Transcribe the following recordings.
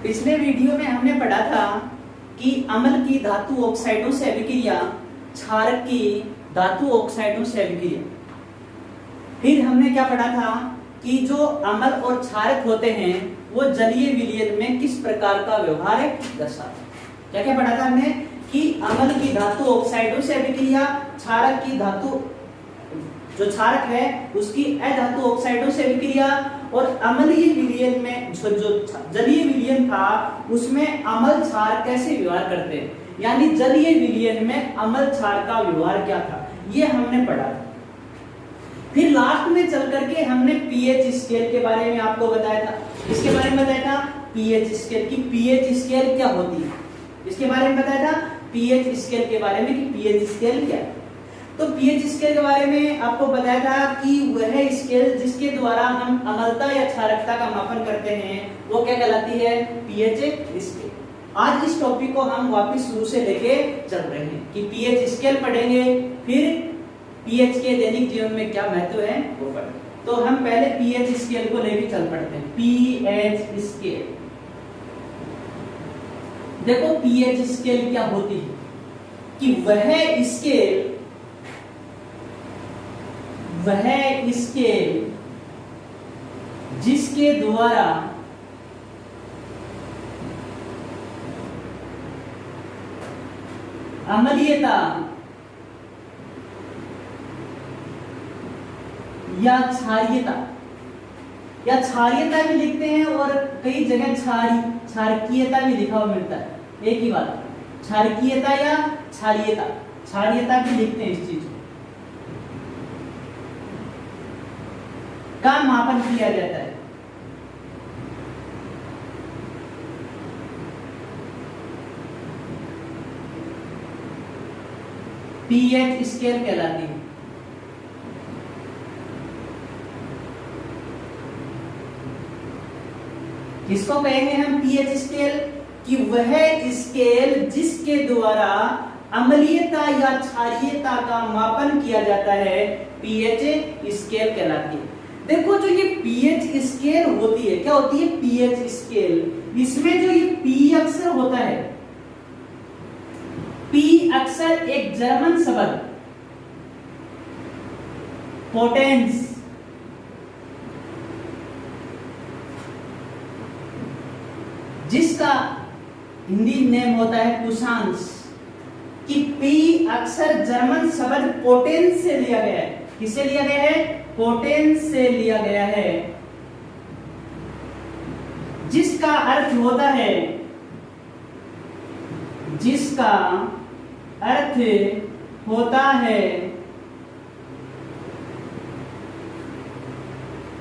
पिछले वीडियो में हमने पढ़ा था कि अम्ल की धातु ऑक्साइडों से अभिक्रिया, क्षारक की धातु ऑक्साइडों से अभिक्रिया। फिर हमने क्या पढ़ा था कि जो अम्ल और क्षारक होते हैं वो जलीय विलयन में किस प्रकार का व्यवहार दर्शाते हैं। क्या क्या पढ़ा था हमने कि अम्ल की धातु ऑक्साइडों से अभिक्रिया, क्षारक की धातु जो क्षारक है उसकी अधातु ऑक्साइडों से अभिक्रिया, और अम्लीय विलयन में जो जलीय विलयन था उसमें अम्ल क्षार कैसे व्यवहार करते हैं, यानी जलीय विलयन में अम्ल क्षार का व्यवहार क्या था, ये हमने पढ़ा था। फिर लास्ट में चल करके हमने पीएच स्केल के बारे में आपको बताया था। इसके बारे में बताया था पीएच स्केल की पीएच स्केल क्या होती है, इसके बारे में बताया था पीएच स्केल के बारे में कि पीएच स्केल क्या है। तो पीएच स्केल के बारे में आपको बताया था कि वह स्केल जिसके द्वारा हम अम्लता या क्षारकता का मापन करते हैं वो क्या कहलाती है, पीएच स्केल। आज इस टॉपिक को हम वापस शुरू से लेके चल रहे हैं कि पीएच स्केल पढ़ेंगे, फिर पीएच के दैनिक जीवन में क्या महत्व है वो पढ़ेंगे। तो हम पहले पीएच स्केल को लेके चल पड़ते हैं। पीएच स्केल, देखो पीएच स्केल क्या होती है कि वह स्केल जिसके द्वारा अम्लीयता या क्षारीयता भी लिखते हैं और कई जगह क्षारकीयता भी लिखा हुआ मिलता है, एक ही बात, क्षारकीयता या क्षारीयता भी लिखते हैं। इस चीज का मापन किया जाता है। पीएच स्केल कहलाती है। किसको कहेंगे हम पीएच स्केल, कि वह स्केल जिसके द्वारा अम्लीयता या क्षारीयता का मापन किया जाता है पीएच स्केल कहलाती है। देखो जो ये पीएच स्केल होती है, क्या होती है पीएच स्केल, इसमें जो ये पी अक्षर होता है, पी अक्षर एक जर्मन शब्द पोटेंस, जिसका हिंदी नेम होता है कुशांश, कि पी अक्षर जर्मन शब्द पोटेंस से लिया गया है। किससे लिया गया है, पोटेंस से लिया गया है, जिसका अर्थ होता है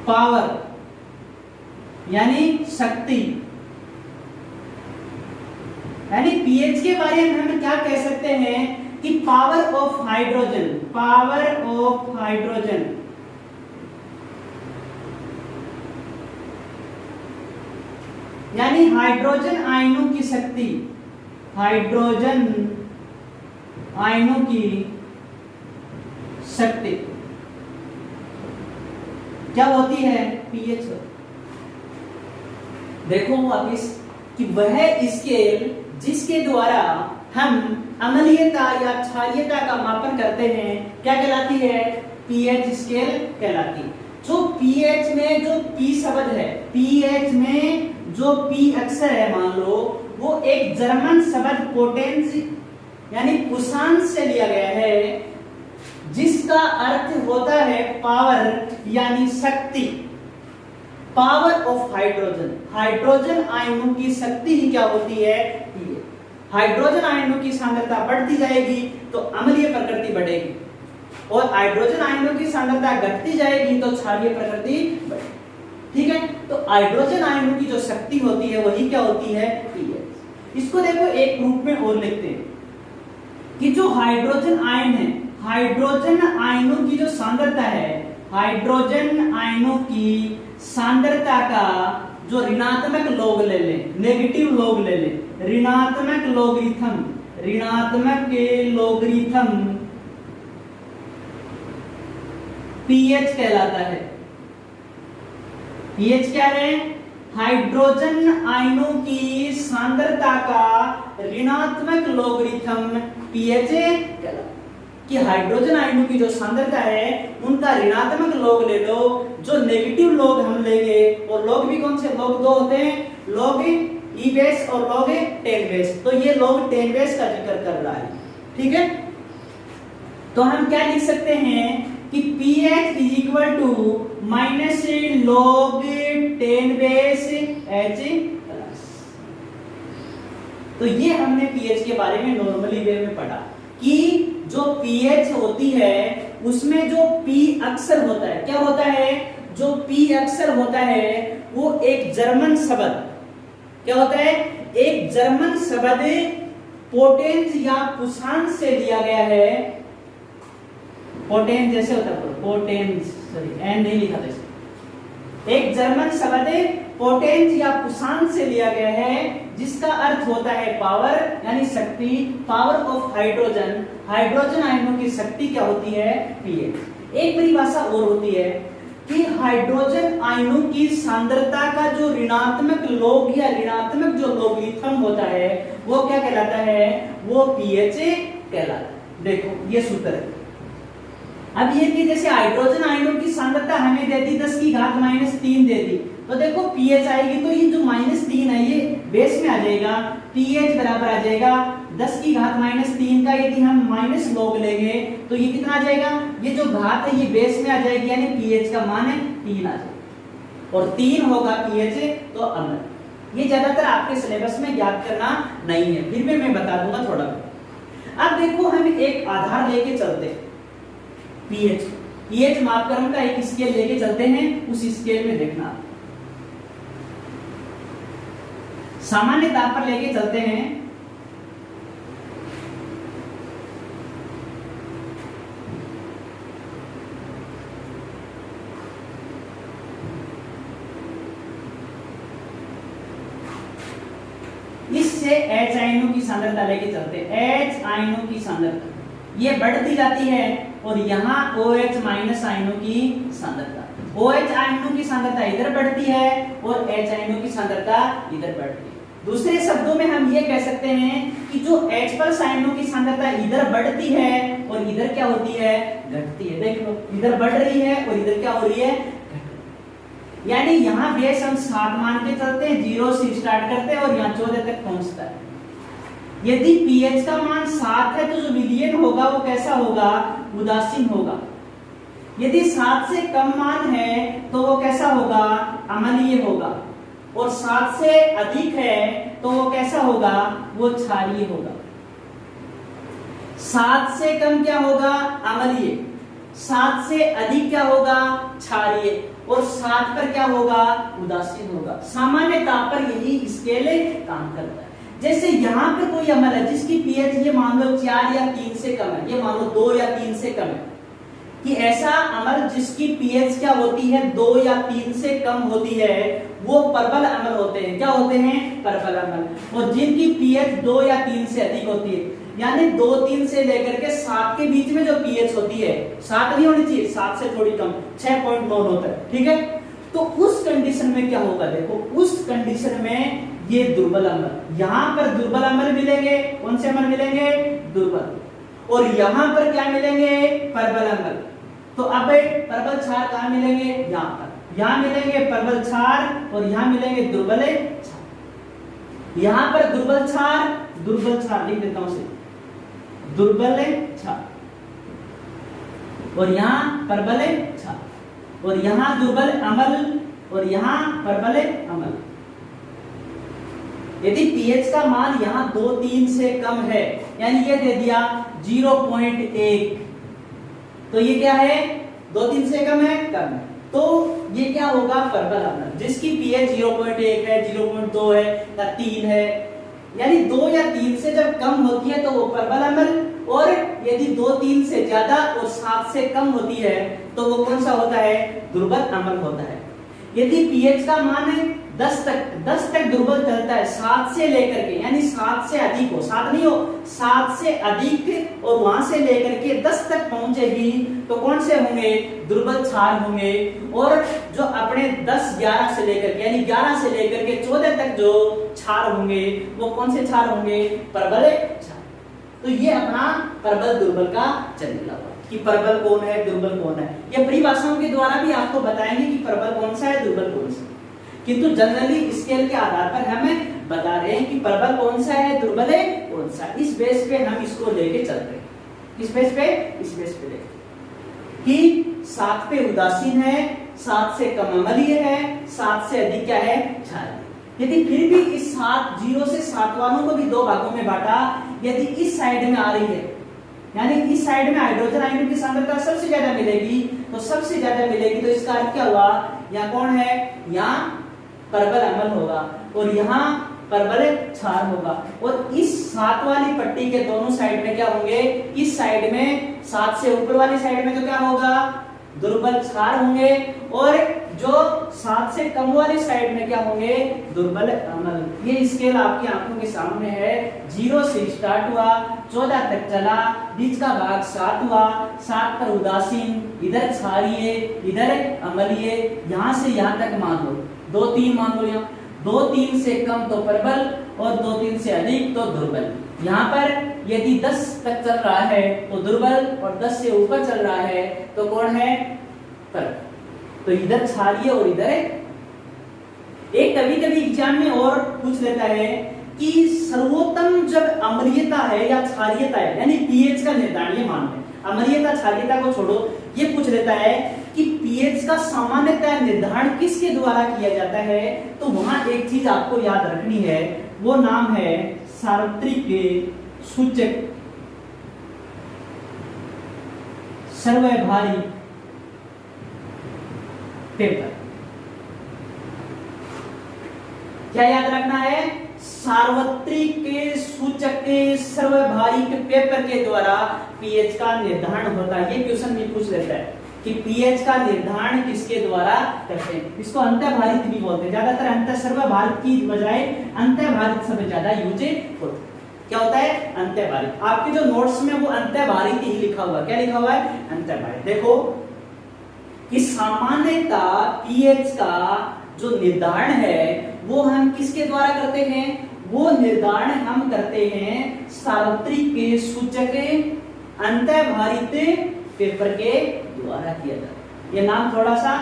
पावर, यानी शक्ति। यानी पीएच के बारे में हम क्या कह सकते हैं कि पावर ऑफ हाइड्रोजन, यानी हाइड्रोजन आयनों की शक्ति, क्या होती है, पीएच। देखो वापिस कि वह स्केल जिसके द्वारा हम अम्लीयता या क्षारीयता का मापन करते हैं क्या कहलाती है, पीएच स्केल कहलाती है। जो पीएच में जो पी शब्द है, पीएच में जो पी अक्षर है, मान लो वो एक जर्मन शब्द पोटेंस यानी कुशांश से लिया गया है, जिसका अर्थ होता है पावर यानी शक्ति। पावर ऑफ हाइड्रोजन आयनों की शक्ति ही क्या होती है, हाइड्रोजन आयनों की सांद्रता बढ़ती जाएगी तो अम्लीय प्रकृति बढ़ेगी, और हाइड्रोजन आयनों की सांद्रता घटती जाएगी तो क्षारीय प्रकृति बढ़ेगी। ठीक है, तो हाइड्रोजन आयनों की जो शक्ति होती है वही क्या होती है, पीएच। इसको देखो एक रूप में और लिखते हैं कि जो हाइड्रोजन आयन है, हाइड्रोजन आयनों की जो सांद्रता है, हाइड्रोजन आयनों की सांद्रता का जो ऋणात्मक लॉग ले लें, नेगेटिव लॉग ले लें, ऋणात्मक लोगरिथम पीएच कहलाता है। पीएच क्या है, हाइड्रोजन आयनों की सांद्रता का ऋणात्मक लोगरिथम पीएच कहलाता है। कि हाइड्रोजन आयनों की जो सांद्रता है उनका ऋणात्मक लॉग ले लो, जो नेगेटिव लॉग हम लेंगे, और लॉग भी कौन से लॉग दो होते हैं, लॉग ई बेस और लॉग 10 बेस। तो ये लॉग 10 बेस का जिक्र कर रहा है, ठीक है। तो हम क्या लिख सकते हैं कि pH is equal to minus log 10 base H+। तो ये हमने pH के बारे में नॉर्मली वे में पढ़ा कि जो pH होती है उसमें जो P अक्षर होता है, क्या होता है, जो P अक्षर होता है वो एक जर्मन शब्द, क्या होता है, एक जर्मन शब्द पोटेंस या पुषांक से लिया गया है। पोटेंस जैसे होता है, पोटेंस, सॉरी एन नहीं लिखा था इसमें। एक जर्मन शब्द पोटेंस या पुषांक से लिया गया है जिसका अर्थ होता है पावर, यानी शक्ति, पावर ऑफ हाइड्रोजन। हाइड्रोजन आयनों की शक्ति क्या होती है, pH। एक परिभाषा और होती है कि हाइड्रोजन आयनों की सांद्रता का जो ऋणात्मक लॉग या ऋणात्मक जो लोगरिथम होता है वो क्या कहलाता है, वो pH कहलाता है। देखो ये सूत्र है। अब ये कि जैसे हाइड्रोजन आयनों की सांद्रता हमें दे दी 10⁻³ दे दी, तो देखो pH आएगी तो ये जो -3 है ये बेस में आ जाएगा, pH बराबर आ जाएगा 10⁻³ का। यदि हम माइनस लॉग लेंगे तो ये कितना आ जाएगा, ये जो घात है ये बेस में आ जाएगी, यानी pH का मान है 3 आ जाएगा, और 3 होगा pH तो अम्ल। ये ज्यादातर आपके सिलेबस में याद करना नहीं है, फिर भी मैं बता दूंगा थोड़ा। अब देखो हम एक आधार लेके चलते हैं, pH मापकरण का एक स्केल लेके चलते हैं, उस स्केल में देखना सामान्य ताप पर लेके चलते हैं। इससे H आयनों की सांद्रता लेके चलते हैं। H आयनों की सांद्रता ये बढ़ती जाती है और यहाँ OH माइनस आयनों की सांद्रता, OH आयनों की सांद्रता इधर बढ़ती है और H आयनों की सांद्रता इधर बढ़ती है। दूसरे शब्दों में हम ये कह सकते हैं कि जो H+ आयनों की सांद्रता इधर बढ़ती है और इधर क्या होती है, घटती है। देख लो इधर बढ़ रही है और इधर क्या हो रही है, घट रही है। यानी यहाँ बेस हम 7 मान के चलते हैं, 0 से स्टार्ट करते हैं और यहाँ 14 तक पहुंचता है। यदि pH का मान 7 है तो जो विलयन होगा वो कैसा होगा, उदासीन होगा। यदि 7 से कम मान है तो वो कैसा होगा, अम्लीय होगा, और 7 से अधिक है तो वो कैसा होगा, वो क्षारीय होगा। 7 से कम क्या होगा, अम्लीय, 7 से अधिक क्या होगा, क्षारीय, और 7 पर क्या होगा, उदासीन होगा। सामान्य ताप पर यही स्केल काम करता है। जैसे यहाँ पे कोई अम्ल है जिसकी pH ये मान लो 4 या 3 से कम है, ये मान लो 2 या 3 से कम है, कि ऐसा अम्ल जिसकी pH क्या होती है 2 या 3 से कम होती है वो प्रबल अम्ल होते हैं। क्या होते हैं, प्रबल अम्ल। और जिनकी pH 2 या 3 से अधिक होती है, यानी 2-3 से लेकर के 7 के बीच में जो pH होती है, 7 नहीं होनी चाहिए, 7 से थोड़ी कम, 6.9 होता है, ठीक है। तो उस कंडीशन में क्या होगा, देखो उस कंडीशन में ये दुर्बल अम्ल, यहाँ पर दुर्बल अम्ल मिलेंगे, कौन से अम्ल मिलेंगे, दुर्बल, और यहाँ पर क्या मिलेंगे, प्रबल अम्ल। तो अब प्रबल क्षार कहाँ मिलेंगे, यहाँ पर, यहाँ मिलेंगे प्रबल क्षार और यहाँ मिलेंगे दुर्बल क्षार। यहाँ पर दुर्बल क्षार लिख देता हूं से, दुर्बल क्षार, और यहाँ प्रबल क्षार, और यहाँ दुर्बल अम्ल और यहाँ प्रबल अम्ल। यदि pH का मान यहाँ 2-3 से कम है, यानी ये दे दिया 0.1, तो ये क्या है, 2-3 से कम है, कम है, तो ये क्या होगा, प्रबल अम्ल। जिसकी pH 0.1 है, 0.2 है या 3 है, यानी 2 या 3 से जब कम होती है तो वो प्रबल अम्ल, और यदि 2-3 से ज्यादा और 7 से कम होती है तो वो कौन सा होता है, दुर्बल अम्ल होता है। यदि पीएच का मान 10 तक दुर्बल चलता है, 7 से लेकर के, यानी 7 से अधिक हो, 7 नहीं हो, 7 से अधिक और वहां से लेकर के 10 तक पहुंचेगी तो कौन से होंगे? दुर्बल क्षार होंगे। और जो अपने 10 11 से लेकर के, यानी 11 से लेकर के 14 तक जो क्षार होंगे वो कौन से क्षार होंगे? प्रबल क्षार। तो ये अपना प्रबल दुर्बल का चल हुआ कि प्रबल कौन है, दुर्बल कौन है। ये परिभाषाओं के द्वारा भी आपको बताएंगे कि प्रबल कौन सा है, दुर्बल कौन सा, किंतु जनरली स्केल के आधार पर हमें बता रहे हैं कि प्रबल कौन सा है, दुर्बल है कौन सा। इस बेस पे हम इसको लेके चलते हैं। इस बेस पे लेके कि 7 पे उदासीन है, 7 से कम अम्लीय है, 7 से अधिक क्या है? क्षारीय। यदि फिर भी इस 7 0 से 7 वालों को भी 2 भागों में बांटा, यदि इस साइड में आ रही है, यानी इस साइड में हाइड्रोजन आयनों की सांद्रता सबसे ज्यादा मिलेगी, तो सबसे ज्यादा मिलेगी तो इसका अर्थ क्या हुआ? यहाँ कौन है? यहाँ प्रबल अम्ल होगा और यहाँ प्रबल क्षार होगा। और इस 7 वाली पट्टी के दोनों साइड में क्या होंगे? इस साइड में 7 से ऊपर वाली साइड में तो क्या होगा? दुर्बल क्षार होंगे, और जो 7 से कम वाली साइड में क्या होंगे? दुर्बल अम्ल। ये स्केल आपकी आंखों के सामने है। 0 से स्टार्ट हुआ, 14 तक चला, बीच का भाग 7 हुआ, 7 पर उदासीन, इधर क्षारीय, इधर अम्लीय, यहां से यहां तक मान लो 2 3 मान लो, यहाँ 2 3 से कम तो प्रबल और 2 3 से अधिक तो दुर्बल। यहाँ पर यदि 10 तक चल रहा है तो दुर्बल, और 10 से ऊपर चल रहा है तो कौन है? प्रबल। तो इधर क्षारीय और इधर एक कभी कभी एग्जाम में और पूछ लेता है कि सर्वोत्तम जब अम्लीयता है या क्षारीयता है, यानी पीएच का निर्धारण, ये मान लें अम्लीयता क्षारीयता को छोड़ो, ये पूछ लेता है कि पीएच का सामान्यतः निर्धारण किसके द्वारा किया जाता है। तो वहां एक चीज आपको याद रखनी है, वो नाम है सार्वत्रिक सूचक सर्वव्यापी पेपर। क्या याद रखना है? सार्वत्रिक सूचक सर्वव्यापी पेपर के द्वारा पीएच का निर्धारण होता है। ये क्वेश्चन भी पूछ लेता है कि पीएच का निर्धारण किसके द्वारा करते हैं। इसको अंतःभारित भी बोलते हैं। ज्यादातर अंत सर्वभारित की बजाय अंतःभारित सबसे ज्यादा यूज होता है। क्या होता है? अंतःभारित। आपके जो नोट्स में वो अंतःभारित ही लिखा हुआ है। क्या लिखा हुआ है? अंतःभारित। देखो कि सामान्यतः पीएच का जो निर्धारण है वो हम किसके द्वारा करते हैं? वो निर्धारण हम करते हैं सार्वत्रिक सूचक अंतःभारित पेपर के द्वारा किया जाता है। ये नाम थोड़ा सा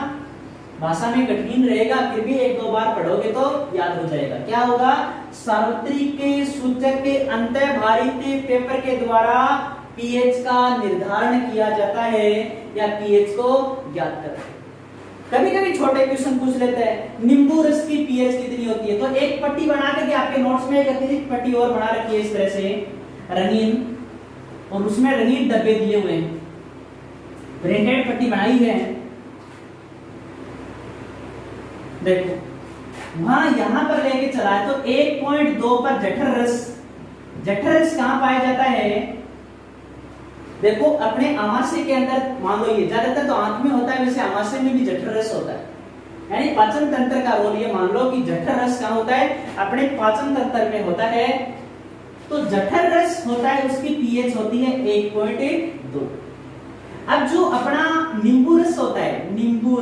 भाषा में कठिन रहेगा, फिर भी 1-2 बार पढ़ोगे तो याद हो जाएगा। क्या होगा? सार्वत्रिक सूचक अंतःभारित पेपर के द्वारा पीएच का निर्धारण किया जाता है या पीएच को ज्ञात करते हैं। कभी कभी छोटे क्वेश्चन पूछ लेते हैं नींबू रस की पीएच कितनी होती है, तो एक पट्टी बना करके आपके नोट्स में एक अतिरिक्त पट्टी और बना रखी है इस तरह से रंगीन, और उसमें रंगीन डब्बे दिए हुए हैं, प्रिंटेड पट्टी बनाई है। देखो वहां यहां पर लेके चला है तो 1.2 पर जठर रस कहां पाया जाता है? देखो अपने आमाशय के अंदर, मान लो ये ज्यादातर तो आंत में होता है, वैसे आमाशय में भी जठर रस होता है, यानी पाचन तंत्र का रोल। ये मान लो कि जठर रस कहां होता है? अपने पाचन तंत्र में होता है। तो जठर रस होता है, उसकी पीएच होती है 1.2। अब जो अपना नींबू रस होता है, नींबू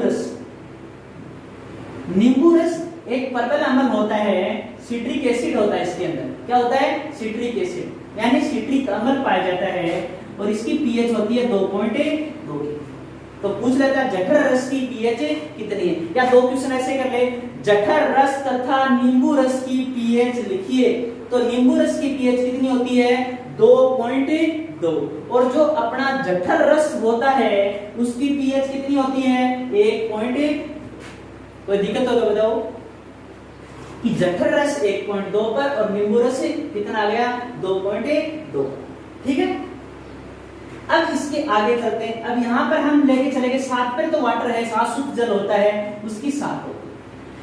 रस एक प्रबल अम्ल होता है, सिट्रिक एसिड होता है इसके अंदर। क्या होता है? सिट्रिक एसिड, यानी सिट्रिक अम्ल पाया जाता है, और इसकी पीएच होती है 2.2। तो पूछ लेता है जठर रस की पीएच कितनी है, या 2 क्वेश्चन ऐसे कर ले, जठर रस तथा नींबू रस की पीएच लिखिए। तो नींबू रस की पीएच कितनी होती है? 2.2। और जो अपना जठर रस होता है उसकी पीएच कितनी होती है? 1. कोई दिक्कत हो तो बताओ कि जठर रस 1.2 पर और नींबू रस कितना आ गया? 2.2। ठीक है, अब इसके आगे चलते हैं। अब यहाँ पर हम लेके चलेंगे 7 पर, तो वाटर है, 7 शुद्ध जल होता है, उसकी 7 होती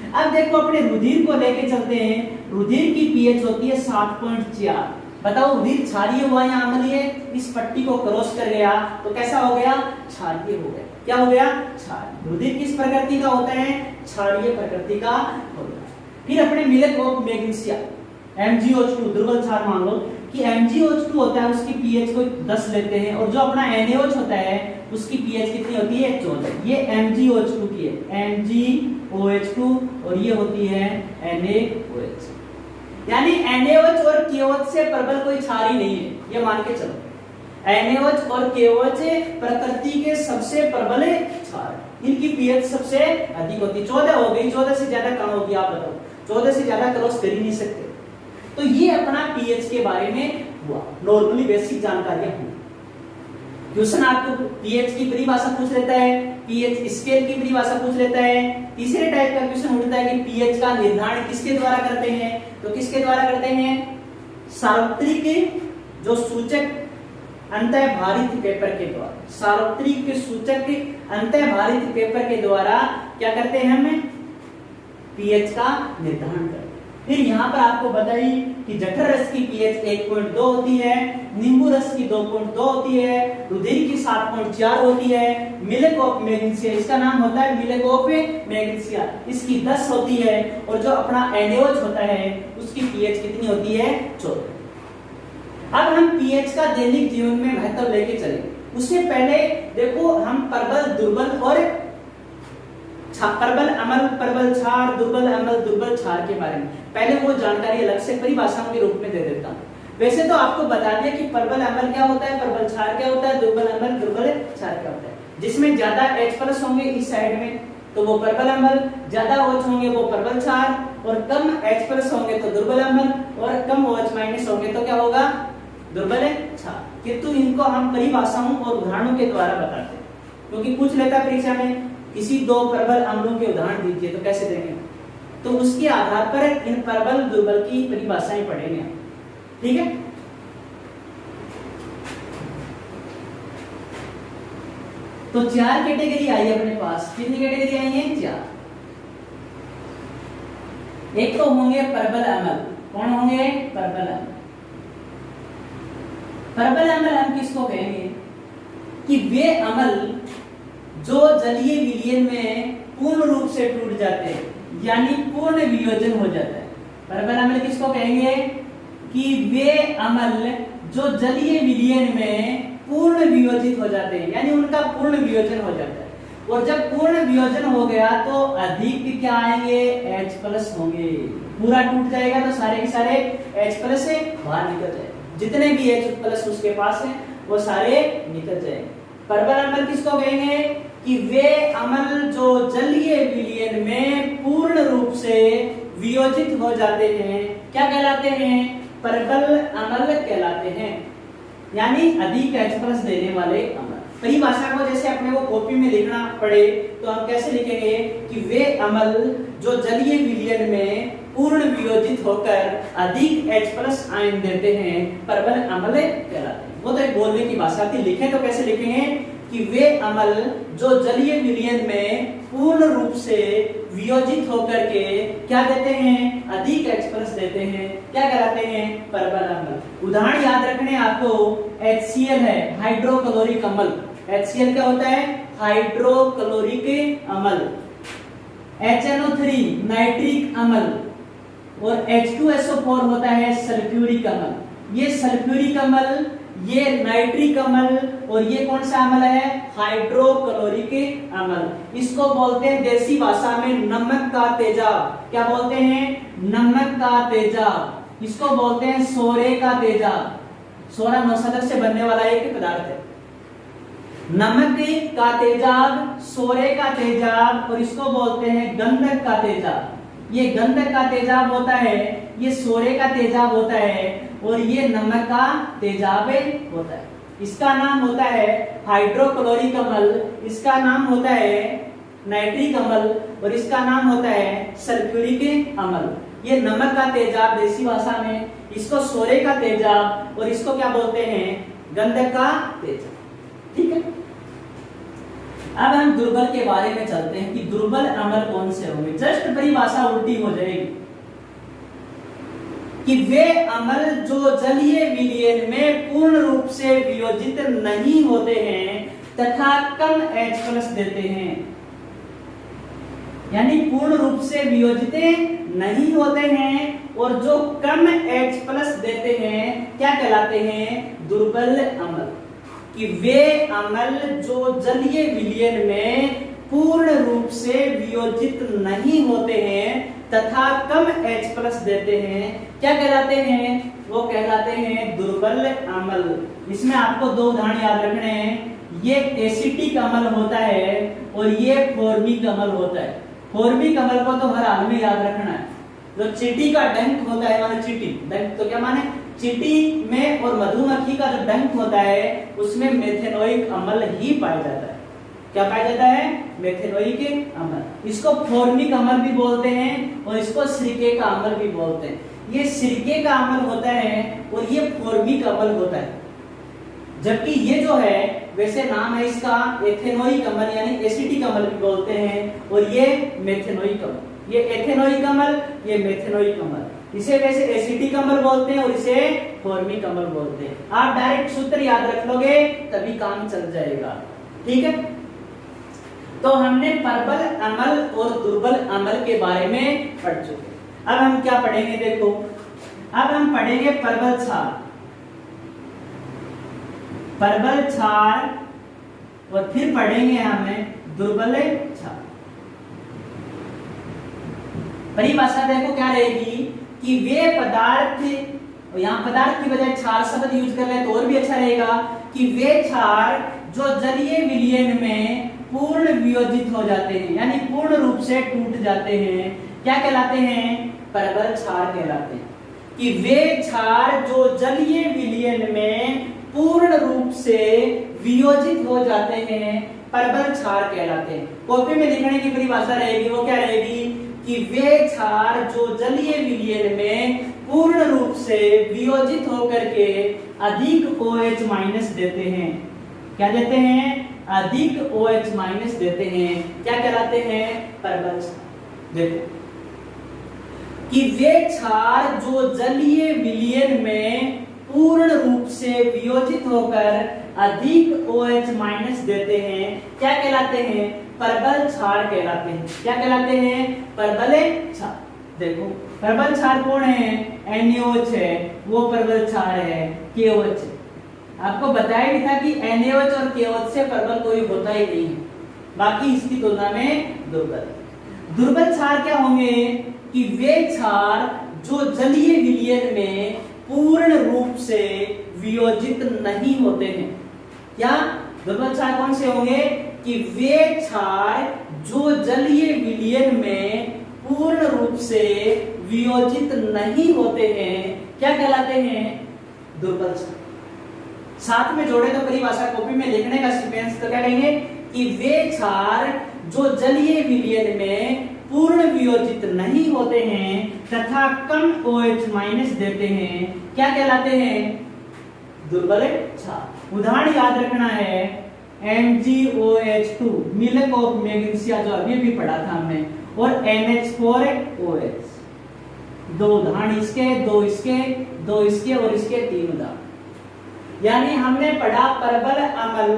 है। अब देखो अपने रुधिर को लेके चलते हैं। रुधिर की पीएच होती है 7.4। बताओ रुधिर क्षारीय हुआ या अम्लीय? इस पट्टी को क्रॉस कर गया तो कैसा हो गया? क्षारीय हो गया। क्या हो गया? क्षारीय। रुधिर किस प्रकृति का होता है? क्षारीय प्रकृति का होता है। फिर अपने मिल्क ऑफ मैग्नीशिया MgO2 दुर्बल क्षार मान लो कि MgO2 होता है, उसकी pH को 10 लेते हैं और जो अपना NaOH होता है उसकी pH कितनी होती है? 14। ये MgOH2 की है, MgOH2 और ये होती है NaOH। यानी NaOH और KOH से प्रबल कोई क्षार ही नहीं है, ये मान के चलो। NaOH और KOH प्रकृति के सबसे प्रबल क्षार, इनकी pH सबसे अधिक होती है। 14 हो गई, 14 से ज्यादा कम होगी, आप बताओ। 14 से ज्यादा क्रॉस कर ही नहीं सकते। तो ये अपना pH के बारे में हुआ, नॉर्मली बेसिक जानकारियां हुई। क्वेश्चन आपको pH की परिभाषा पूछ लेता है, pH स्केल की परिभाषा पूछ लेता है। तीसरे टाइप का क्वेश्चन उठता है कि pH का निर्धारण किसके द्वारा करते हैं? तो किसके द्वारा करते हैं? सार्वत्रिक जो सूचक अंतःभारित पेपर के द्वारा, सार्वत्रिक सूचक अंतःभारित पेपर के द्वारा क्या करते हैं? हम pH का निर्धारण करते हैं। फिर यहाँ पर आपको बताई कि जठर रस की pH 1.2 होती है, नींबू रस की 2.2 होती है, रुधिर की 7.4 होती है, मिल्क ऑफ मैग्नीशिया, इसका नाम होता है मिल्क ऑफ मैग्नीशिया, इसकी 10 होती है और जो अपना NaOH होता है उसकी pH कितनी होती है? 14। अब हम pH का दैनिक जीवन में महत्व लेके चले। उससे पहले देखो हम प्रबल, दुर्बल और प्रबल अम्ल, प्रबल क्षार, दुर्बल अम्ल, दुर्बल क्षार के बारे में पहले वो जानकारी अलग से परिभाषाओं के रूप में दे देता हूँ। वैसे तो आपको बता दिया कि प्रबल अम्ल क्या होता है, प्रबल क्षार क्या होता है, दुर्बल अम्ल, दुर्बल क्षार क्या होता है। जिसमें ज्यादा H+ होंगे इस साइड में तो वो प्रबल अम्ल, ज्यादा OH होंगे वो प्रबल क्षार, और कम H+ होंगे तो दुर्बल अम्ल, और कम OH- होंगे तो क्या होगा? दुर्बल क्षार। किंतु इनको हम परिभाषाओं और उदाहरणों के द्वारा बताते हैं, क्योंकि पूछ लेता है परीक्षा में किसी दो प्रबल अम्लों के उदाहरण दीजिए, तो कैसे देंगे? तो उसके आधार पर इन प्रबल दुर्बल की परिभाषाएं पढ़ेंगे, ठीक है। तो 4 कैटेगरी आई अपने पास। कितनी कैटेगरी आई है? 4। एक तो होंगे प्रबल अम्ल। कौन होंगे? प्रबल अम्ल। प्रबल अम्ल हम किसको कहेंगे? कि वे अम्ल जो जलीय विलयन में पूर्ण रूप से टूट जाते हैं, यानी पूर्ण वियोजन हो जाता है। प्रबल अम्ल किसको कहेंगे? कि वे अम्ल जो जलीय विलयन में पूर्ण वियोजित हो जाते हैं, यानी उनका पूर्ण वियोजन हो जाता है। और जब पूर्ण वियोजन हो गया तो अधिक क्या आएंगे? H+ होंगे। पूरा टूट जाएगा तो सारे के सारे H+ से बाहर निकल जाएंगे, जितने भी H+ उसके पास है वो सारे निकल जाएंगे। प्रबल अम्ल किसको कहेंगे? कि वे अम्ल जो जलीय विलयन में पूर्ण रूप से वियोजित हो जाते हैं, क्या कहलाते हैं? प्रबल अम्ल कहलाते हैं, यानी अधिक H+ देने वाले अम्ल। परिभाषा को जैसे अपने को कॉपी में लिखना पड़े तो हम कैसे लिखेंगे? कि वे अम्ल जो जलीय विलयन में पूर्ण वियोजित होकर अधिक H+ आयन देते हैं, प्रबल अम्ल कहलाते हैं। वो तो एक बोलने की भाषा थी, लिखें तो कैसे लिखेंगे? कि वे अम्ल जो जलीय विलयन में पूर्ण रूप से वियोजित होकर के क्या देते हैं? अधिक H+ देते हैं, क्या कहलाते हैं? प्रबल अम्ल। उदाहरण याद रखने आपको, HCl है, हाइड्रोक्लोरिक अम्ल। HCl क्या होता है? हाइड्रोक्लोरिक अम्ल। HNO3 नाइट्रिक अम्ल, और H2SO4 होता है सल्फ्यूरिक अम्ल। ये सल्फ्यूरिक अम्ल, ये नाइट्रिक अम्ल, और ये कौन सा अम्ल है? हाइड्रोक्लोरिक अम्ल। इसको बोलते हैं देसी भाषा में नमक का तेजाब। क्या बोलते हैं? नमक का तेजाब। इसको बोलते हैं सोरे का तेजाब। सोरा नौसदर से बनने वाला एक पदार्थ है। नमक का तेजाब, सोरे का तेजाब, और इसको बोलते हैं गंधक का तेजाब। ये गंधक का तेजाब होता है, ये सोरे का तेजाब होता है, और ये नमक का तेजाब होता है। इसका नाम होता है हाइड्रोक्लोरिक अम्ल, इसका नाम होता है नाइट्रिक अम्ल, और इसका नाम होता है सल्फ्यूरिक अम्ल। ये नमक का तेजाब देसी भाषा में, इसको सोरे का तेजाब, और इसको क्या बोलते हैं? गंधक का तेजाब, ठीक है। अब हम दुर्बल के बारे में चलते हैं कि दुर्बल अम्ल कौन से होंगे। जस्ट परिभाषा उल्टी हो जाएगी। कि वे अम्ल जो जलीय विलयन में पूर्ण रूप से वियोजित नहीं होते हैं तथा कम H+ देते हैं, यानी पूर्ण रूप से वियोजित नहीं होते हैं और जो कम H+ देते हैं क्या कहलाते हैं? दुर्बल अम्ल। कि वे अम्ल जो जलीय विलयन में पूर्ण रूप से वियोजित नहीं होते हैं तथा कम H+ देते हैं क्या कहलाते हैं? वो कहलाते हैं दुर्बल अम्ल। इसमें आपको दो उदाहरण याद रखने हैं, ये एसिटिक अम्ल होता है और ये फॉर्मिक अम्ल होता है। फॉर्मिक अम्ल को तो हर हाल में याद रखना है। जो चींटी का डंक होता है, माने चींटी डंक तो क्या माने? चींटी में और मधुमक्खी का जो डंक होता है उसमें मेथेनोइक अम्ल ही पाया जाता है। क्या पाया जाता है? मेथेनोइक अम्ल। इसको फॉर्मिक अम्ल भी बोलते हैं और इसको सिरके का अम्ल भी बोलते हैं। ये सिरके का अम्ल होता है और ये फॉर्मिक अम्ल होता है, जबकि ये जो है वैसे नाम है इसका एथेनोइक अम्ल यानी एसिटिक अम्ल भी बोलते हैं और ये मेथेनोइक अम्ल। ये एथेनोइक अम्ल, ये मेथेनोइक अम्ल। इसे वैसे एसिटिक अम्ल बोलते हैं और इसे फॉर्मिक अम्ल बोलते हैं। आप डायरेक्ट सूत्र याद रख लोगे तभी काम चल जाएगा, ठीक है। तो हमने प्रबल अम्ल और दुर्बल अम्ल के बारे में पढ़ चुके। अब हम क्या पढ़ेंगे? देखो, अब हम पढ़ेंगे प्रबल क्षार। प्रबल क्षार और फिर पढ़ेंगे हमें दुर्बल क्षार। परिभाषा देखो क्या रहेगी कि वे पदार्थ, यहाँ पदार्थ की बजाय क्षार शब्द यूज कर ले तो और भी अच्छा रहेगा, कि वे क्षार जो जलीय विलयन में पूर्ण वियोजित हो जाते हैं यानी पूर्ण रूप से टूट जाते हैं क्या कहलाते हैं? प्रबल क्षार कहलाते हैं। कि वे क्षार जो जलीय विलयन में पूर्ण रूप से वियोजित हो जाते हैं प्रबल क्षार कहलाते हैं। कॉपी में लिखने की परिभाषा रहेगी, वो क्या रहेगी कि वे क्षार जो जलीय विलयन में पूर्ण रूप से वियोजित होकर के अधिक OH- देते हैं। क्या देते हैं? अधिक OH- देते हैं। क्या कहलाते हैं? प्रबल क्षार। देखो कि वे क्षार जो जलीय विलयन में पूर्ण रूप से वियोजित होकर अधिक OH- देते हैं क्या कहलाते हैं? प्रबल क्षार कहलाते हैं। क्या कहलाते हैं? प्रबल क्षार। देखो प्रबल क्षार कौन है? NaOH है, वो प्रबल क्षार है। KOH है। आपको बताया भी था कि NaOH और KOH से प्रबल कोई होता ही नहीं है, बाकी इसकी तुलना में दुर्बल। दुर्बल क्षार क्या होंगे? कि वे क्षार जो जलीय विलयन में पूर्ण रूप से वियोजित नहीं होते हैं। क्या दुर्बल क्षार कौन से होंगे? कि वे क्षार जो जलीय विलयन में पूर्ण रूप से वियोजित नहीं होते हैं क्या कहलाते हैं? दुर्बल क्षार। साथ में जोड़े तो परिभाषा कॉपी में लिखने का सीक्वेंस तो क्या कहेंगे कि वे क्षार जो जलीय विलयन में पूर्ण वियोजित नहीं होते हैं तथा कम OH- देते हैं क्या कहलाते हैं? दुर्बल क्षार। उदाहरण याद रखना है MgOH2 मिल्क ऑफ मैग्नीशिया जो अभी भी पढ़ा था हमने, और NH4OH। दो उदाहरण इसके, दो इसके, दो इसके और इसके तीन उदाहरण। यानी हमने पढ़ा प्रबल अम्ल,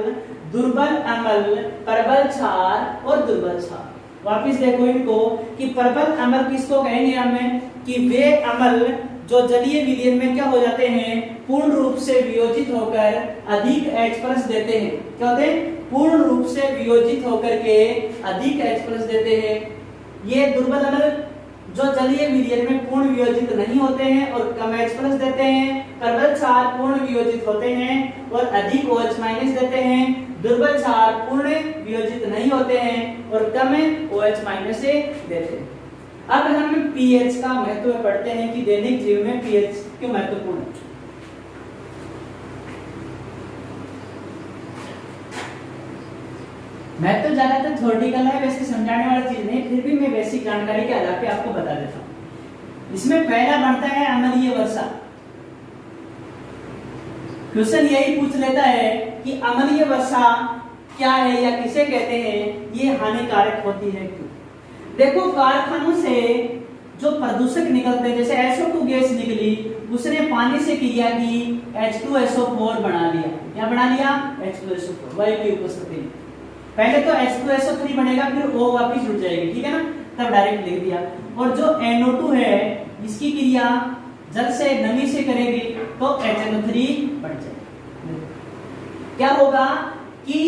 दुर्बल अम्ल, प्रबल क्षार और दुर्बल क्षार। वापिस देखो इनको कि प्रबल अम्ल किसको कहेंगे हमें? कि वे अम्ल जो जलीय विलयन में क्या हो जाते हैं? पूर्ण रूप से वियोजित होकर अधिक H+ देते हैं। क्या होते हैं? पूर्ण रूप से वियोजित होकर के अधिक H+ देते हैं। ये दुर्बल अम्ल जो जलीय विलयन में पूर्ण वियोजित नहीं होते हैं और कम H+ देते हैं। प्रबल क्षार पूर्ण वियोजित होते हैं और अधिक OH- देते हैं। दुर्बल क्षार पूर्ण वियोजित नहीं होते हैं और कम OH- से देते हैं। अब हम pH का महत्व पढ़ते हैं कि दैनिक जीवन में pH क्यों महत्वपूर्ण है। महत्व ज्यादातर थ्योरेटिकल है, वैसे समझाने वाली चीज नहीं, फिर भी मैं बेसिक जानकारी के आधार पे आपको बता देता हूँ। इसमें पहला बनता है अम्लीय वर्षा। क्वेश्चन यही पूछ लेता है कि अम्लीय वर्षा क्या है या किसे कहते हैं, ये हानिकारक होती है क्यों। देखो कारखानों से जो प्रदूषक निकलते हैं, जैसे SO2 गैस निकली, उसने पानी से क्रिया की, H2SO4 बना लिया। क्या बना लिया? H2SO4, वायु की उपस्थिति में। पहले तो H2SO3 बनेगा, फिर O वापिस जुड़ जाएगी, ठीक है ना, तब डायरेक्ट लिख दिया। और जो NO2 है, इसकी क्रिया जल से नमी से करेगी तो HNO3 बन जाएगा। क्या होगा कि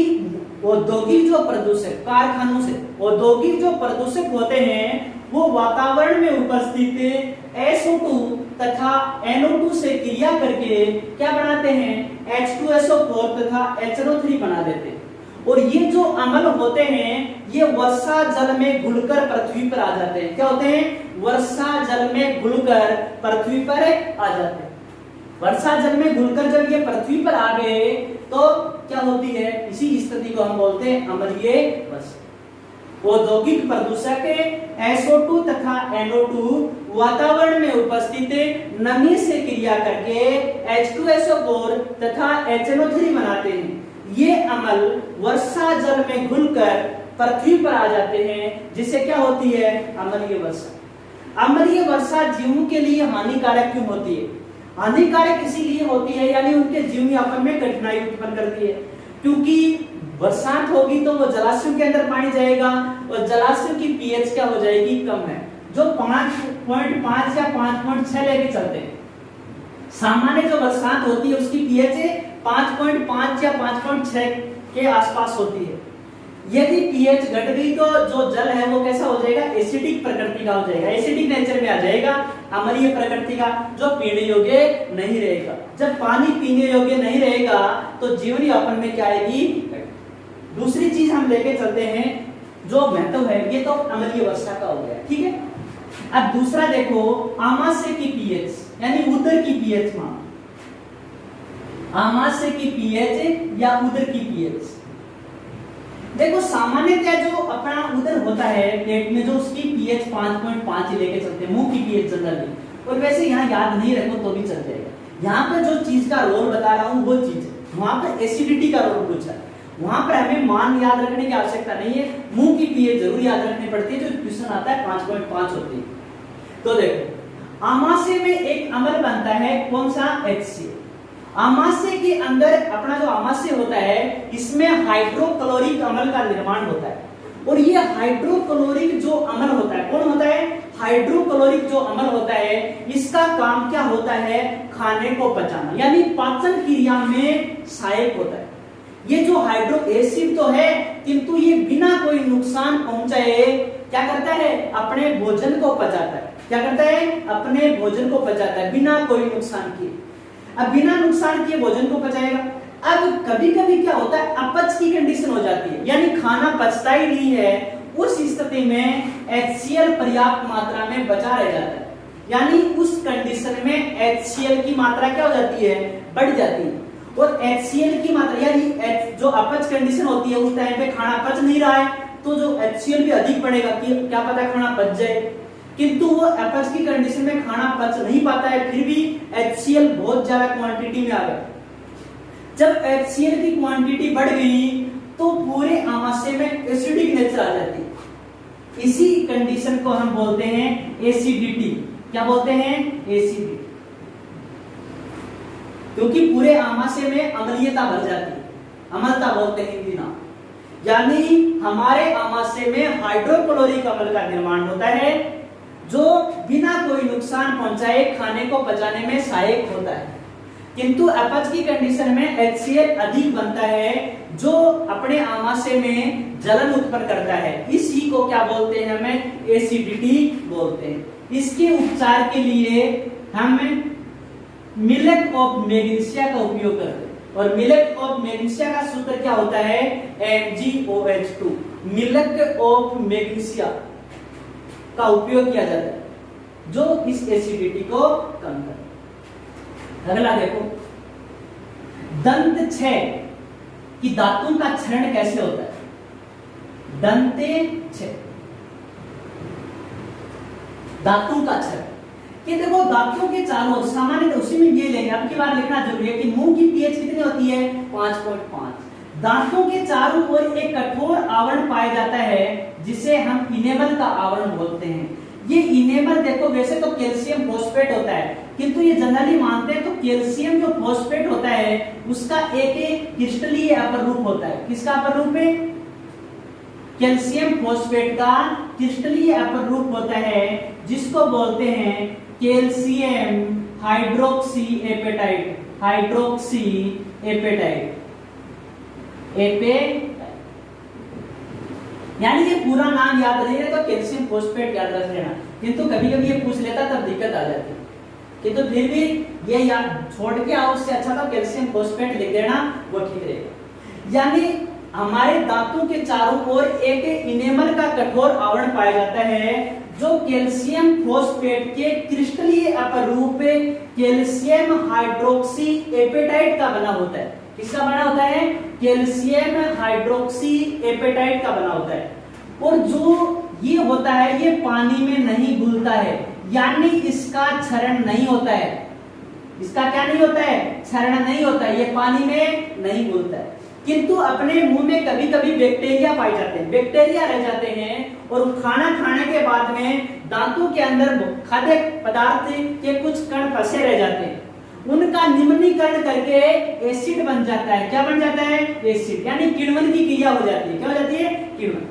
औद्योगिक जो प्रदूषक, कारखानों से औद्योगिक जो प्रदूषक होते हैं, वो वातावरण में उपस्थित SO2 तथा NO2 से क्रिया करके क्या बनाते हैं? H2SO4 तथा HNO3 बना देते हैं। और ये जो अम्ल होते हैं, ये वर्षा जल में घुलकर पृथ्वी पर आ जाते हैं। क्या होते हैं? वर्षा जल में घुलकर पृथ्वी पर आ जाते हैं। वर्षा जल में घुलकर जब ये पृथ्वी पर आ गए तो क्या होती है? इसी स्थिति को हम बोलते हैं अम्लीय वर्षा। औद्योगिक प्रदूषक SO2 तथा NO2 वातावरण में उपस्थित नमी से क्रिया करके H2SO4 तथा HNO3 बनाते हैं। ये अम्ल वर्षा जल में घुलकर पृथ्वी पर आ जाते हैं, जिससे क्या होती है? अम्लीय वर्षा। अम्लीय वर्षा जीवों के लिए हानिकारक क्यों होती है? हानिकारक इसीलिए होती है, यानी उनके जीवन यापन में कठिनाई उत्पन्न करती है, क्योंकि बरसात होगी तो वो जलाशयों के अंदर पानी जाएगा और जलाशयों की पीएच क्या हो जाएगी? कम है, जो 5.5 या 5.6 लेके चलते हैं। सामान्य जो बरसात होती है उसकी पीएच 5.5 या 5.6 के आसपास होती है। यदि पीएच घट गई तो जो जल है वो कैसा हो जाएगा? एसिडिक प्रकृति का हो जाएगा, एसिडिक नेचर में आ जाएगा, अम्लीय प्रकृति का, जो पीने योग्य नहीं रहेगा। जब पानी पीने योग्य नहीं रहेगा तो जीवन यापन में क्या आएगी? दूसरी चीज हम लेके चलते हैं, जो महत्व है, ये तो अम्लीय वर्षा का हो गया, ठीक है। अब दूसरा देखो, आमाशय की पीएच यानी उदर की पीएच मान, आमाशय की पीएच या उदर की पीएच। देखो सामान्यतः जो अपना उदर होता है पेट में, जो उसकी पीएच 5.5 लेके चलते हैं, मुंह की पीएच जनरली, और वैसे यहाँ याद नहीं रखो तो भी चल जाएगा। यहाँ पर जो चीज का रोल बता रहा हूँ वो चीज है, वहां पर एसिडिटी का रोल पूछा है, वहां पर हमें मान याद रखने की आवश्यकता नहीं है, मुंह की पीएच जरूर याद रखनी पड़ती है, जो क्वेश्चन आता है 5.5 होती है। तो देखो आमाशय में एक अम्ल बनता है, कौन सा? HCl। आमाशय के अंदर अपना जो आमाशय होता है, इसमें हाइड्रोक्लोरिक अम्ल का निर्माण होता है, और ये हाइड्रोक्लोरिक जो अम्ल होता है, कौन होता है? हाइड्रोक्लोरिक जो अम्ल होता है, इसका काम क्या होता है? खाने को पचाना, यानी पाचन क्रिया में सहायक होता है। ये जो हाइड्रो एसिड तो है, किंतु ये बिना कोई नुकसान पहुंचाए क्या करता है? अपने भोजन को पचाता है। क्या करता है? अपने भोजन को पचाता है बिना कोई नुकसान किए। अब बिना नुकसान किए भोजन को पचाएगा। अब कभी कभी क्या होता है? अपच की कंडीशन हो जाती है, यानी खाना पचता ही नहीं है, उस स्थिति में HCl पर्याप्त मात्रा में बचा रह जाता है, यानी उस कंडीशन में HCl की मात्रा क्या हो जाती है? बढ़ जाती है। और HCl की मात्रा, यानी जो अपच कंडीशन होती है, उस टाइम पे खाना पच नहीं रहा है, तो जो HCl भी अधिक बढ़ेगा, कि क्या पता खाना पच जाए, किंतु वो अपच की कंडीशन में खाना पच नहीं पाता है, फिर भी HCl बहुत ज्यादा क्वांटिटी में आ गया। जब HCl की क्वांटिटी बढ़ गई तो पूरे आमाशय में एसिडिक नेचर आ जाती है। इसी कंडीशन को हम बोलते हैं एसिडिटी। क्या बोलते हैं? एसिडिटी। क्योंकि पूरे आमाशय में अम्लीयता भर जाती है, अम्लता बोलते हैं हिंदी नाम, यानी हमारे आमाशय में हाइड्रोक्लोरिक अम्ल का निर्माण होता है, जो बिना कोई नुकसान पहुंचाए खाने को पचाने में सहायक होता है। किंतु अपच की कंडीशन में HCl अधिक बनता है, जो अपने आमाशय में जलन उत्पन्न करता है। इसी को क्या बोलते हैं? हमें एसिडिटी बोलते हैं। इसके उपचार के लिए हम मिल्क ऑफ मैग्नीशिया का उपयोग करते हैं, और मिल्क ऑफ मैग्नीशिया का सूत्र क्या होता है? MgOH2। मिल्क ऑफ मैग्नीशिया का उपयोग किया जाता है, जो इस एसिडिटी को कम करता है। अगला देखो, दंत क्षय कि दांतों का क्षरण कैसे होता है? दंते क्षय, दांतों का क्षरण। कि देखो दांतों के चारों, सामान्य उसी में ये लेंगे, अब की बार लिखना जरूरी है कि मुंह की पीएच कितनी होती है? 5.5। दांतों के चारों ओर एक कठोर आवरण पाया जाता है, जिसे हम इनेमल का आवरण बोलते हैं। ये इनेमल देखो वैसे तो कैल्शियम फॉस्फेट होता है, किंतु ये जनरली मानते हैं तो कैल्शियम जो फॉस्फेट होता है उसका एक क्रिस्टलीय अपर रूप होता है। किसका अपर रूप है? कैल्शियम फॉस्फेट का क्रिस्टलीय अपर रूप होता है, जिसको बोलते हैं calcium hydroxyapatite. Hydroxyapatite, यानी ये पूरा नाम याद रहे तो कैल्शियम फॉस्फेट याद रख लेना, किंतु कभी कभी ये पूछ लेता तब दिक्कत आ जाती है। किंतु फिर भी ये याद छोड़ के आओ, उससे अच्छा तो कैल्शियम फॉस्फेट लिख देना, वो ठीक रहेगा। यानी हमारे दांतों के चारों ओर एक इनेमल का कठोर आवरण पाया जाता है, जो कैल्शियम फॉस्फेट के क्रिस्टलीय अपर रूप कैल्शियम हाइड्रोक्सी एपेटाइट का बना होता है। किसका बना होता है? कैल्शियम हाइड्रोक्सी एपेटाइट का बना होता है। और जो ये होता है ये पानी में नहीं घुलता है, यानी इसका क्षरण नहीं होता है। इसका क्या नहीं होता है? क्षरण नहीं होता है, ये पानी में नहीं घुलता है। किंतु अपने मुंह में कभी कभी बैक्टीरिया पाए जाते हैं, बैक्टीरिया रह जाते हैं, और खाना खाने के बाद में दांतों के अंदर खाद्य पदार्थ के कुछ कण फंसे रह जाते हैं, उनका निम्नीकरण करके एसिड बन जाता है। क्या बन जाता है? एसिड, यानी किण्वन की क्रिया हो जाती है। क्या हो जाती है? किण्वन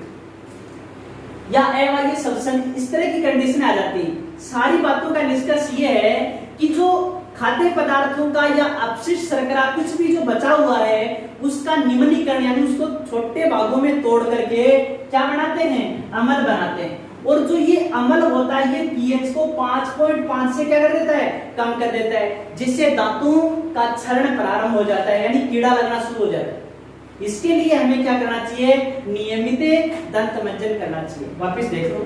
या अवायवीय श्वसन, इस तरह की कंडीशन आ जाती है। सारी बातों का निष्कर्ष ये है कि जो खाद्य पदार्थों का या अपशिष्ट शर्करा कुछ भी जो बचा हुआ है उसका निम्नीकरण, यानी उसको छोटे भागों में तोड़ करके क्या बनाते हैं? अम्ल बनाते हैं। और जो ये अम्ल होता है ये पीएच को 5.5 से क्या कर देता है? कम कर देता है, जिससे दांतों का क्षरण प्रारंभ हो जाता है, यानी कीड़ा लगना शुरू हो जाता है। इसके लिए हमें क्या करना चाहिए? नियमित दंत मंजन करना चाहिए। वापस देखो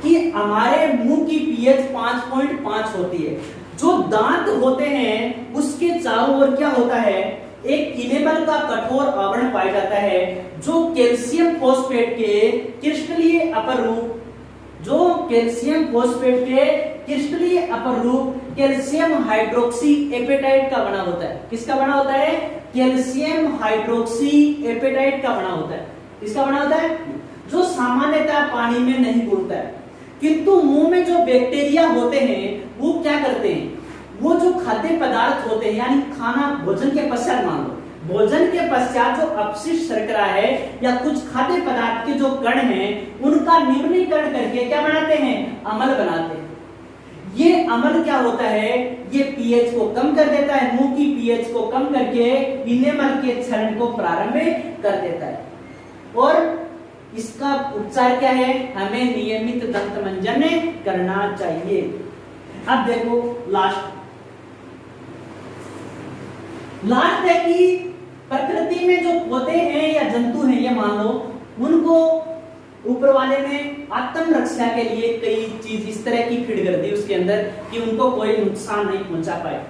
कि हमारे मुंह की पीएच 5.5 होती है। जो दांत होते हैं उसके चारों ओर क्या होता है? एक इनेमल का कठोर आवरण पाया जाता है, जो कैल्शियम फॉस्फेट के क्रिस्टलीय अपर रूप, जो कैल्शियम फॉस्फेट के क्रिस्टलीय अपर रूप कैल्शियम हाइड्रोक्सी एपेटाइट का बना होता है। किसका बना होता है? कैल्शियम हाइड्रोक्सी एपेटाइट का बना होता है। किसका बना होता है? जो सामान्यतः पानी में नहीं घुलता है, किंतु मुंह में जो बैक्टीरिया होते हैं वो क्या करते हैं? वो जो खाद्य पदार्थ होते हैं, यानी खाना भोजन के पश्चात, मान लो भोजन के पश्चात जो अपशिष्ट शर्करा है या कुछ खाद्य पदार्थ के जो कण हैं उनका निम्नीकरण करके क्या बनाते हैं? अम्ल बनाते हैं। ये अम्ल क्या होता है? ये पीएच को कम कर देता है, मुंह की पीएच को कम करके इनेमल के क्षरण को प्रारंभ कर देता है। और इसका उपचार क्या है? हमें नियमित दंत मंजन करना चाहिए। अब देखो लास्ट है कि प्रकृति में जो पौधे हैं या जंतु हैं, ये मान लो, उनको ऊपर वाले ने आत्म रक्षा के लिए कई चीज इस तरह की फिट कर दी उसके अंदर कि उनको कोई नुकसान नहीं पहुंचा पाए।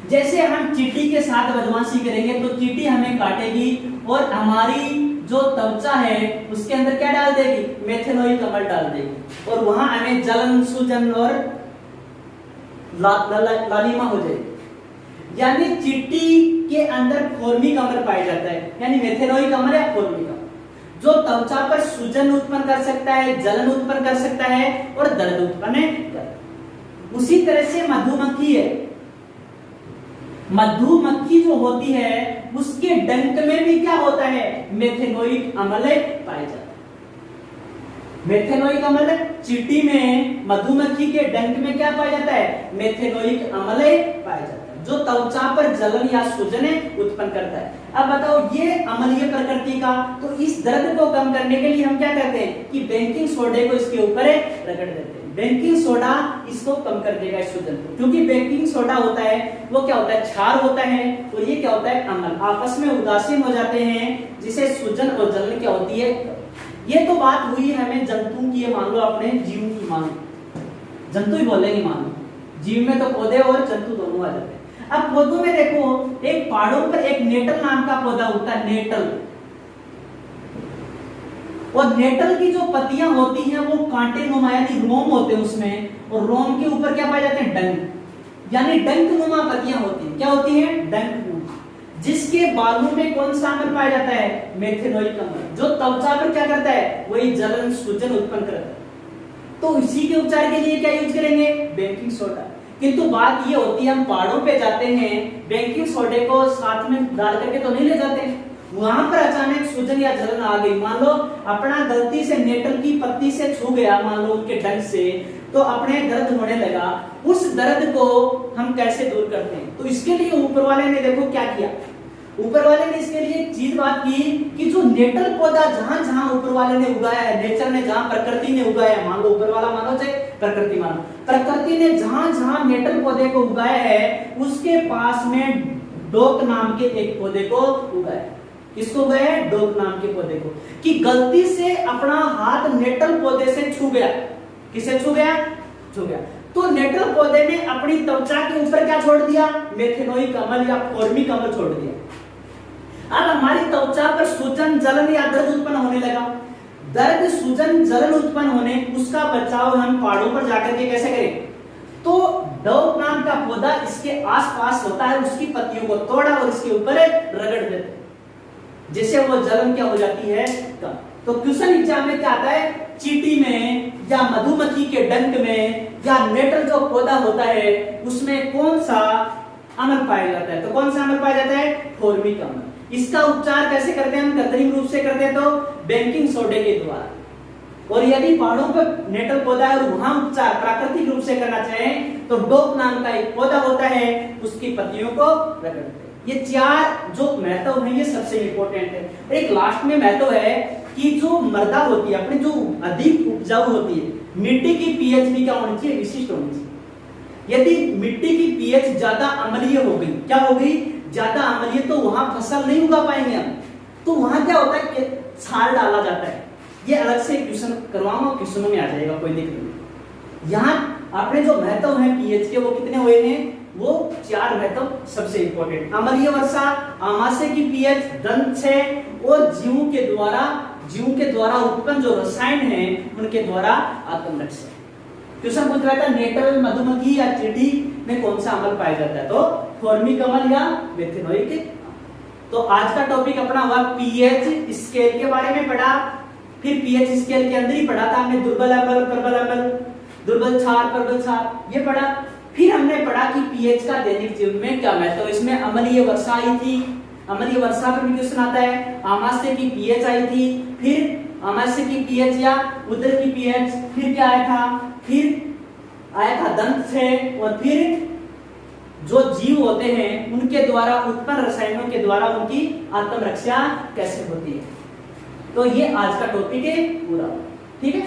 जैसे हम चींटी के साथ बदमाशी करेंगे तो चींटी हमें काटेगी और हमारी जो त्वचा है उसके अंदर क्या डाल देगी? मेथेनोइक अम्ल डाल देगी, और वहां हमें जलन, सूजन और लालिमा हो जाएगी। यानी चींटी के अंदर फॉर्मिक अम्ल पाया जाता है, यानी मेथेनोइक अम्ल या फॉर्मिक अम्ल, जो त्वचा पर सूजन उत्पन्न कर सकता है, जलन उत्पन्न कर सकता है और दर्द उत्पन्न कर। उसी तरह से मधुमक्खी है, मधुमक्खी जो होती है उसके डंक में भी क्या होता है? मेथेनोइक अम्ल पाया जाता है। मेथेनोइक अम्ल चींटी में, मधुमक्खी के डंक में क्या पाया जाता है? मेथेनोइक अम्ल पाया जाता है, जो त्वचा पर जलन या सूजन उत्पन्न करता है। अब बताओ ये अम्लीय प्रकृति का, तो इस दर्द को कम करने के लिए हम क्या करते हैं कि बेकिंग सोडे को इसके ऊपर रगड़ देते हैं। बेकिंग सोडा इसको कम कर देगा, इस सूजन को, क्योंकि बेकिंग सोडा होता है वो क्या होता है? क्षार होता है, और ये क्या होता है? अम्ल आपस में उदासीन हो जाते हैं, जिसे सूजन और जलन क्या होती है। ये तो बात हुई हमें जंतु की, मान लो अपने जीव की, मान लो जंतु ही बोलेंगे, मान लो जीव में तो पौधे और जंतु दोनों आ जाते हैं। अब पौधों में देखो, एक पहाड़ों पर एक नेटल नाम का पौधा होता है, नेटल, और नेटल की जो पत्तियां होती हैं वो कांटे नुमा, यानी रोम होते हैं उसमें, और रोम के ऊपर क्या पाए जाते हैं? डंक, यानी डंक नुमा पत्तियां होती हैं। क्या होती हैं? डंक नुमा, जिसके बालों में कौन सा अम्ल पाया जाता है? मेथेनोइक अम्ल, जो त्वचा पर क्या करता है? वही जलन, सूजन उत्पन्न करता है। तो इसी के उपचार के लिए क्या यूज करेंगे? Baking soda. किंतु बात ये होती है, हम पहाड़ों पे जाते हैं, बेकिंग सोडे को साथ में डाल करके तो नहीं ले जाते, वहां पर अचानक सूजन या जलन आ गई, मान लो अपना गलती से नेटल की पत्ती से छू गया, मान लो उनके डंक से, तो अपने दर्द होने लगा, उस दर्द को हम कैसे दूर करते हैं? तो इसके लिए ऊपर वाले ने देखो क्या किया, ऊपर वाले ने इसके लिए एक चीज बात की कि जो नेटल पौधा जहां जहां ऊपर वाले ने उगाया है, नेचर ने जहां, प्रकृति ने उगाया है, मान लो ऊपर वाला मानो चाहे प्रकृति मानो, प्रकृति ने जहां जहां नेटल पौधे को उगाया है उसके पास में डोक नाम के एक पौधे को उगाया। किसको उगाया? डोक नाम के पौधे को। कि गलती से अपना हाथ नेटल पौधे से छू गया, किसे छू गया? छू गया, तो नेटल पौधे ने अपनी त्वचा के ऊपर क्या छोड़ दिया? मेथेनोइक अम्ल या फॉर्मिक अम्ल छोड़ दिया। अब हमारी त्वचा पर सूजन, जलन या दर्द उत्पन्न होने लगा, दर्द, सूजन, जलन उत्पन्न होने, उसका बचाव हम पहाड़ों पर जाकर के कैसे करें? तो डोक नाम का पौधा इसके आसपास होता है, उसकी पत्तियों को तोड़ा और इसके ऊपर रगड़ देते, जिससे वो जलन क्या हो जाती है? कम। तो क्वेश्चन एग्जाम में क्या आता है? चींटी में या मधुमक्खी के डंक में या नेटल जो पौधा होता है उसमें कौन सा अम्ल पाया जाता है? तो कौन सा अम्ल पाया जाता है? फॉर्मिक अम्ल। इसका उपचार कैसे करते हैं हम? कृत्रिम रूप से करते हैं, तो बेकिंग सोडे के द्वारा। और यदि पहाड़ों पर नेटल पौधा है और वहां उपचार प्राकृतिक रूप से करना चाहें तो डोक नाम का एक पौधा होता है, उसकी पत्तियों को रगड़ते हैं। ये चार जो महत्व है ये सबसे इंपॉर्टेंट है। एक लास्ट में महत्व है कि जो मृदा होती है अपनी, जो अधिक उपजाऊ होती है, मिट्टी की पीएच भी क्या होनी चाहिए? विशिष्ट होनी चाहिए। यदि मिट्टी की पीएच ज्यादा अम्लीय हो गई, क्या हो गई? ज्यादा अम्लीय, तो वहां फसल नहीं उगा पाएंगे हम। तो वहां क्या होता है? क्षार डाला जाता है। ये अलग से क्वेश्चन करवाऊंगा, क्वेश्चनों में आ जाएगा, कोई दिक्कत नहीं। यहाँ अपने जो महत्व है पीएच के वो कितने हुए हैं? वो चार महत्व सबसे इंपॉर्टेंट। अम्लीय वर्षा, आमाशय की पीएच, दंत क्षय और जीवों के द्वारा उत्पन्न जो रसायन है उनके द्वारा आत्मरक्षा। क्वेश्चन पूछ रहा था नेटल, मधुमक्खी या चींटी में कौन सा अम्ल पाया जाता है? तो फॉर्मिक अम्ल या मेथेनोइक। तो आज का टॉपिक अपना हुआ पीएच स्केल के बारे में पढ़ा, फिर पीएच स्केल के अंदर ही पढ़ा था हमने दुर्बल अम्ल, प्रबल अम्ल, दुर्बल क्षार, प्रबल क्षार, ये पढ़ा। फिर हमने पढ़ा कि पीएच का दैनिक जीवन में क्या महत्व है। इसमें अम्लीय वर्षा आई थी, अम्लीय वर्षा पर भी क्वेश्चन आता है, आमाशय की पीएच आई थी, फिर आमाशय की पीएच या उदर की पीएच, फिर क्या आया था? फिर आया था दंत क्षय, और फिर जो जीव होते हैं उनके द्वारा उत्पन्न रसायनों के द्वारा उनकी आत्मरक्षा कैसे होती है। तो ये आज का टॉपिक है पूरा, ठीक है।